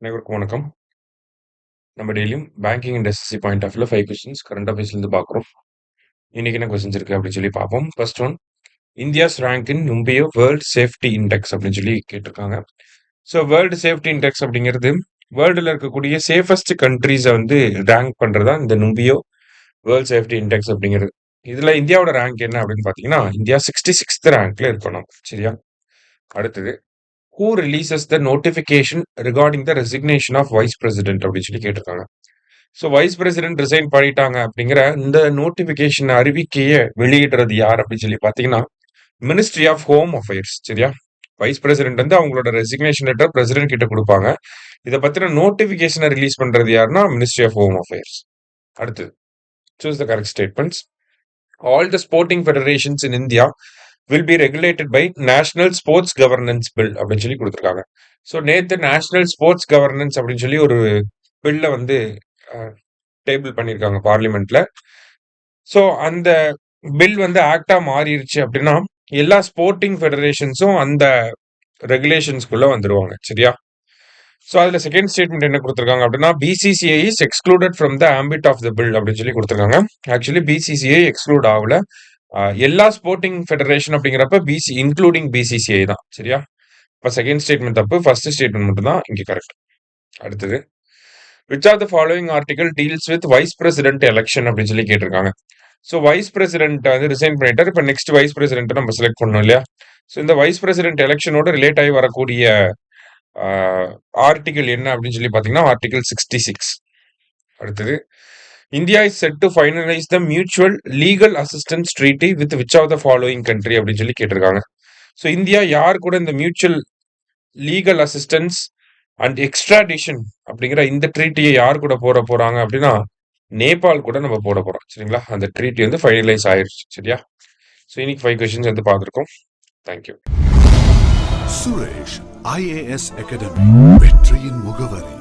அனைவருக்கும் வணக்கம். நம்ம டெய்லியும் banking and SSC point of வியூல 5 கொஸ்டின்ஸ் கரண்ட் அஃபேர்ஸ்லேருந்து பார்க்குறோம். இன்னைக்கு என்ன கொஸ்டின்ஸ் இருக்கு அப்படின்னு சொல்லி பார்ப்போம். First one, India's rank in Numbeo world safety index அப்படின்னு சொல்லி கேட்டிருக்காங்க. ஸோ வேர்ல்டு சேஃப்டி இண்டெக்ஸ் அப்படிங்கிறது வேர்ல்டில் இருக்கக்கூடிய சேஃபஸ்ட் கண்ட்ரீஸை வந்து ரேங்க் பண்ணுறது தான் இந்த நும்பியோ வேர்ல்ட் சேஃப்டி இண்டெக்ஸ் அப்படிங்கிறது. இதில் இந்தியாவோட ரேங்க் என்ன அப்படின்னு பார்த்தீங்கன்னா, இந்தியா 66th ரேங்க்ல இருக்கணும். சரியா? அடுத்தது, who releases the notification regarding the resignation of vice president அப்படின்னு சொல்லி கேட்டிருக்காங்க. ஸோ வைஸ் பிரசிடென்ட் ரிசைன் பண்ணிட்டாங்க அப்படிங்கிற இந்த நோட்டிபிகேஷன் அறிவிக்கையை வெளியிடுறது யார் அப்படின்னு சொல்லி பார்த்தீங்கன்னா, மினிஸ்ட்ரி ஆஃப் ஹோம் அஃபேர்ஸ். சரியா? வைஸ் பிரசிடென்ட் வந்து அவங்களோட ரெசிக்னேஷன் லெட்டர் பிரசிடென்ட் கிட்ட கொடுப்பாங்க. இதை பத்தின நோட்டிபிகேஷனை ரிலீஸ் பண்றது யாருன்னா மினிஸ்ட்ரி ஆஃப் ஹோம் அஃபேர்ஸ். அடுத்தது, choose the correct statements. All the sporting federations in India will be regulated by national sports governance bill அப்படின்னு சொல்லி கொடுத்துருக்காங்க. ஸோ நேற்று நேஷனல் ஸ்போர்ட்ஸ் கவர்னன்ஸ் அப்படின்னு சொல்லி ஒரு பில்ல வந்து டேபிள் பண்ணியிருக்காங்க பார்லிமெண்ட்ல. ஸோ அந்த பில் வந்து ஆக்டா மாறிடுச்சு அப்படின்னா எல்லா ஸ்போர்ட்டிங் ஃபெடரேஷன்ஸும் அந்த ரெகுலேஷன்ஸ்குள்ள வந்துருவாங்க. சரியா? ஸோ அதில் செகண்ட் ஸ்டேட்மெண்ட் என்ன கொடுத்துருக்காங்க அப்படின்னா, BCCI is excluded from the ambit of the bill அப்படின்னு சொல்லி கொடுத்துருக்காங்க. ஆக்சுவலி பிசிசிஐ எக்ஸ்க்ளூட் ஆகல. எல்லா ஸ்போர்ட்டிங் ஃபெடரேஷன் அப்படிங்கிறப்ப இன்க்ளூடிங் பிசிசிஐ தான். சரியா? இப்போ செகண்ட் ஸ்டேட்மெண்ட் தப்பு, ஃபர்ஸ்ட் ஸ்டேட்மெண்ட் மட்டும் தான் இங்கே கரெக்ட். அடுத்தது, which are the following article deals with vice president election அப்படின்னு சொல்லி கேட்டிருக்காங்க. ஸோ வைஸ் பிரசிடென்ட் வந்து ரிசைன் பண்ணிட்டார். இப்போ நெக்ஸ்ட் வைஸ் பிரசிடென்ட் நம்ம செலக்ட் பண்ணோம் இல்லையா? ஸோ இந்த வைஸ் பிரசிடென்ட் எலெக்ஷனோட ரிலேட் ஆகி வரக்கூடிய ஆர்டிகல் என்ன அப்படின்னு சொல்லி பார்த்தீங்கன்னா, ஆர்டிகல் 66. அடுத்தது, India is set to finalise the mutual legal assistance treaty with which of the following country அப்படின்னு சொல்லி கேட்டிருக்காங்க. ஸோ இந்தியா யார் கூட இந்த mutual legal assistance and extradition அப்படிங்கிற இந்த ட்ரீட்டியை யார் கூட போறாங்க அப்படின்னா, நேபாள் கூட நம்ம போட போறோம். சரிங்களா? அந்த ட்ரீட்டி வந்து ஃபைனலைஸ் ஆயிருச்சு. சரியா? ஸோ இன்னைக்கு 5 கொஸ்டின்ஸ் வந்து பார்த்துருக்கோம். தேங்க்யூ. சுரேஷ் IAS அகாடமி, வெற்றியின் முகவரி.